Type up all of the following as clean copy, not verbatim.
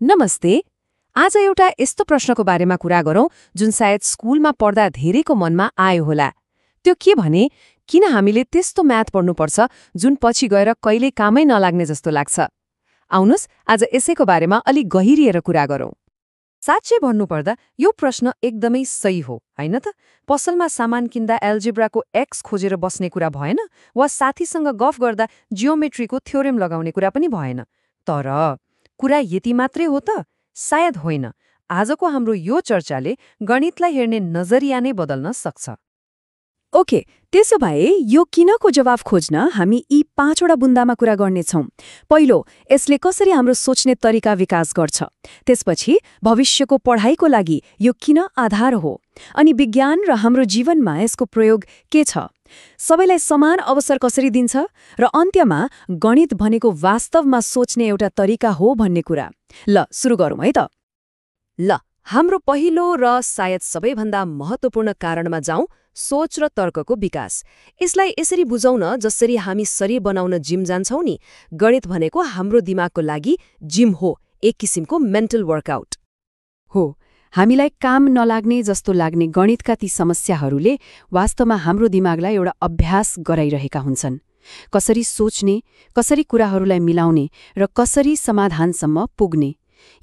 नमस्ते। आज एउटा यस्तो प्रश्नको बारेमा कुरा गरौँ जुन सायद स्कुलमा पढ्दा धेरैको मनमा आयो होला। त्यो के भने, किन हामीले त्यस्तो म्याथ पढ्नुपर्छ जुन पछि गएर कहिल्यै कामै नलाग्ने जस्तो लाग्छ? आउनुस् आज यसैको बारेमा अलि गहिरिएर कुरा गरौँ। साँच्चै भन्नुपर्दा यो प्रश्न एकदमै सही हो, हैन त? पसलमा सामान किन्दा एल्जेब्राको एक्स खोजेर बस्ने कुरा भएन, वा साथीसँग गफ गर्दा जियोमेट्रीको थ्योरेम लगाउने कुरा पनि भएन। तर कुरा यति मात्रै हो त? सायद होइन। आजको हाम्रो यो चर्चाले गणितलाई हेर्ने नजरिया नै बदल्न सक्छ। ओके, त्यसो भए यो किनको जवाफ खोज्न हामी यी 5वटा बुन्दामा कुरा गर्नेछौँ। पहिलो, यसले कसरी हाम्रो सोच्ने तरिका विकास गर्छ। त्यसपछि भविष्यको पढाइको लागि यो किन आधार हो। अनि विज्ञान र हाम्रो जीवनमा यसको प्रयोग के छ। सबैलाई समान अवसर कसरी दिन्छ। र अन्त्यमा गणित भनेको वास्तवमा सोच्ने एउटा तरिका हो भन्ने कुरा। ल सुरु गरौँ है त। ल हाम्रो पहिलो र सायद सबैभन्दा महत्त्वपूर्ण कारणमा जाउँ, सोच र तर्कको विकास। यसलाई यसरी बुझाउन जसरी हामी शरीर बनाउन जिम जान्छौँ नि, गणित भनेको हाम्रो दिमागको लागि जिम हो, एक किसिमको मेन्टल वर्कआउट हो। हामीलाई काम नलाग्ने जस्तो लाग्ने गणितका ती समस्याहरूले वास्तवमा हाम्रो दिमागलाई एउटा अभ्यास गराइरहेका हुन्छन्। कसरी सोच्ने, कसरी कुराहरूलाई मिलाउने र कसरी समाधानसम्म पुग्ने।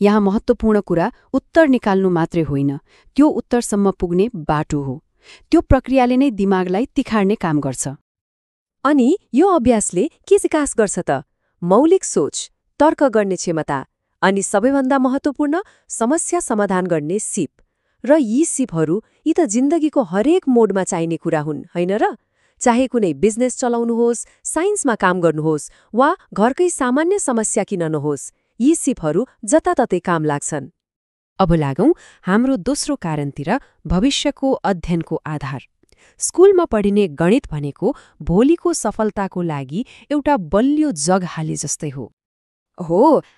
यहाँ महत्त्वपूर्ण कुरा उत्तर निकाल्नु मात्रै होइन, त्यो उत्तरसम्म पुग्ने बाटो हो। त्यो प्रक्रियाले नै दिमागलाई तिखार्ने काम गर्छ। अनि यो अभ्यासले के विकास गर्छ त? मौलिक सोच, तर्क गर्ने क्षमता, अनि सबैभन्दा महत्त्वपूर्ण समस्या समाधान गर्ने सिप। र यी सिपहरू यी त जिन्दगीको हरेक मोडमा चाहिने कुरा हुन्, होइन र? चाहे कुनै बिजनेस चलाउनुहोस्, साइन्समा काम गर्नुहोस्, वा घरकै सामान्य समस्या किन नहोस्, यी सिपहरू जताततै काम लाग्छन्। अब लागौँ हाम्रो दोस्रो कारणतिर, भविष्यको अध्ययनको आधार। स्कुलमा पढिने गणित भनेको भोलिको सफलताको लागि एउटा बलियो जग हाले जस्तै हो।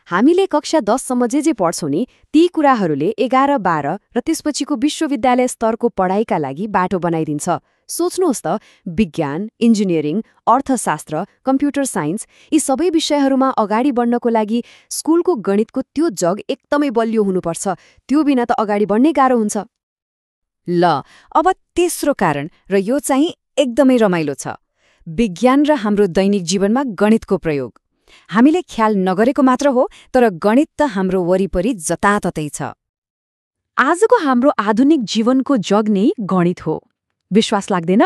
हामीले कक्षा 10 सम्म जे पढ्छौँ नि, ती कुराहरूले 11, 12 र त्यसपछिको विश्वविद्यालय स्तरको पढाइका लागि बाटो बनाइदिन्छ। सोच्नुहोस् त, विज्ञान, इन्जिनियरिङ, अर्थशास्त्र, कम्प्युटर साइन्स, यी सबै विषयहरूमा अगाडि बढ्नको लागि स्कुलको गणितको त्यो जग एकदमै बलियो हुनुपर्छ। त्यो बिना त अगाडि बढ्नै गाह्रो हुन्छ। ल अब तेस्रो कारण, र यो चाहिँ एकदमै रमाइलो छ, विज्ञान र हाम्रो दैनिक जीवनमा गणितको प्रयोग। हामीले ख्याल नगरेको मात्र हो, तर गणित त हाम्रो वरिपरि जताततै छ। आजको हाम्रो आधुनिक जीवनको जग नै गणित हो। विश्वास लाग्दैन?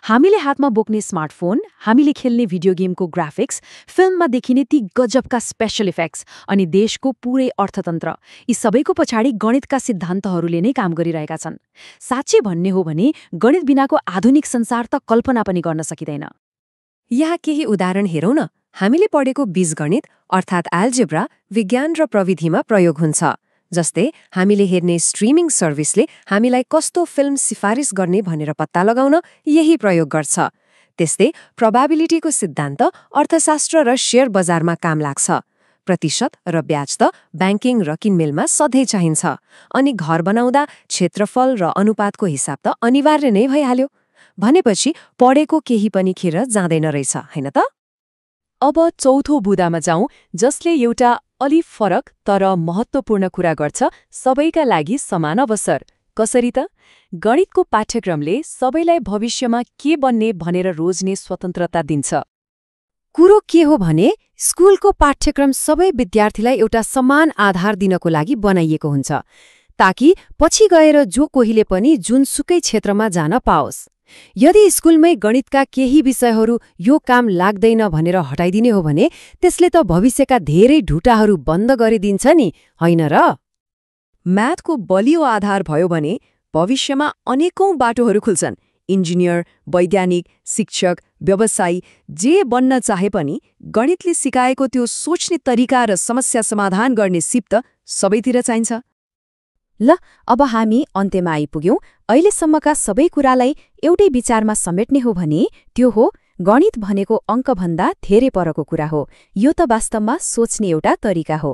हामीले हातमा बोक्ने स्मार्टफोन, हामीले खेल्ने भिडियो गेमको ग्राफिक्स, फिल्ममा देखिने ती गजबका स्पेशल इफेक्ट्स, अनि देशको पूरै अर्थतन्त्र, यी सबैको पछाडि गणितका सिद्धान्तहरूले नै काम गरिरहेका छन्। साँच्चै भन्ने हो भने गणित बिनाको आधुनिक संसार त कल्पना पनि गर्न सकिँदैन। यहाँ केही उदाहरण हेरौँ न। हामीले पढेको बीजगणित अर्थात् एल्जेब्रा विज्ञान र प्रविधिमा प्रयोग हुन्छ। जस्तै हामीले हेर्ने स्ट्रिमिङ सर्भिसले हामीलाई कस्तो फिल्म सिफारिस गर्ने भनेर पत्ता लगाउन यही प्रयोग गर्छ। त्यस्तै प्रोबेबिलिटीको सिद्धान्त अर्थशास्त्र र शेयर बजारमा काम लाग्छ। प्रतिशत र ब्याज त ब्याङ्किङ र किनमेलमा सधैँ चाहिन्छ। अनि घर बनाउँदा क्षेत्रफल र अनुपातको हिसाब त अनिवार्य नै भइहाल्यो। भनेपछि पढेको केही पनि खेर जाँदैन रहेछ, होइन त? अब चौथो बुदामा जाउँ, जसले एउटा अलि फरक तर महत्त्वपूर्ण कुरा गर्छ, सबैका लागि समान अवसर। कसरी त? गणितको पाठ्यक्रमले सबैलाई भविष्यमा के बन्ने भनेर रोज्ने स्वतन्त्रता दिन्छ। कुरो के हो भने, स्कुलको पाठ्यक्रम सबै विद्यार्थीलाई एउटा समान आधार दिनको लागि बनाइएको हुन्छ, ताकि पछि गएर जो कोहीले पनि जुनसुकै क्षेत्रमा जान पाओस्। यदि स्कुलमै गणितका केही विषयहरू यो काम लाग्दैन भनेर हटाइदिने हो भने त्यसले त भविष्यका धेरै ढुटाहरू बन्द गरिदिन्छ नि, होइन र? म्याथको बलियो आधार भयो भने भविष्यमा अनेकौं बाटोहरू खुल्छन्। इन्जिनियर, वैज्ञानिक, शिक्षक, व्यवसायी जे बन्न चाहे पनि गणितले सिकाएको त्यो सोच्ने तरिका र समस्या समाधान गर्ने सिप त सबैतिर चाहिन्छ। ल अब हामी अन्त्यमा आइपुग्यौं। अहिलेसम्मका सबै कुरालाई एउटै विचारमा समेट्ने हो भने त्यो हो, गणित भनेको अङ्कभन्दा धेरै परको कुरा हो। यो त वास्तवमा सोच्ने एउटा तरिका हो।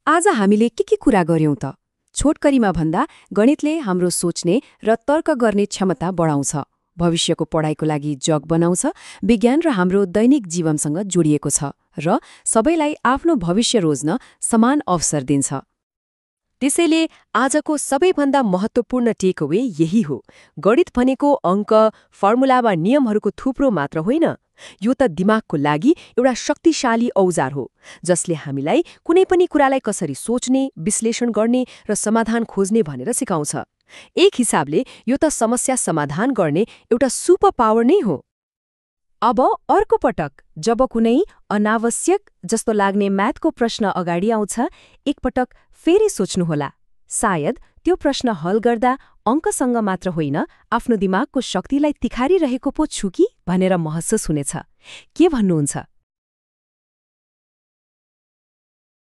आज हामीले के कुरा गर्यौं त? छोटकरीमा भन्दा गणितले हाम्रो सोच्ने र तर्क गर्ने क्षमता बढाउँछ। भविष्यको पढाइको लागि जग बनाउँछ, विज्ञान र हाम्रो दैनिक जीवनसँग जोडिएको छ र सबैलाई आफ्नो भविष्य रोज्न समान अवसर दिन्छ। त्यसैले आजको सबैभन्दा महत्त्वपूर्ण टेकअवे यही हो, गणित भनेको अङ्क, फर्मुला वा नियमहरूको थुप्रो मात्र होइन। यो त दिमागको लागि एउटा शक्तिशाली औजार हो जसले हामीलाई कुनै पनि कुरालाई कसरी सोच्ने, विश्लेषण गर्ने र समाधान खोज्ने भनेर सिकाउँछ। एक हिसाबले यो त समस्या समाधान गर्ने एउटा सुपर पावर नै हो। अब अर्को पटक जब कुनै अनावश्यक जस्तो लाग्ने म्याथको प्रश्न अगाडि आउँछ, एकपटक फेरि सोच्नुहोला, सायद त्यो प्रश्न हल गर्दा अङ्कसँग मात्र होइन, आफ्नो दिमागको शक्तिलाई तिखारिरहेको पो छु कि भनेर महसुस हुनेछ। के भन्नुहुन्छ?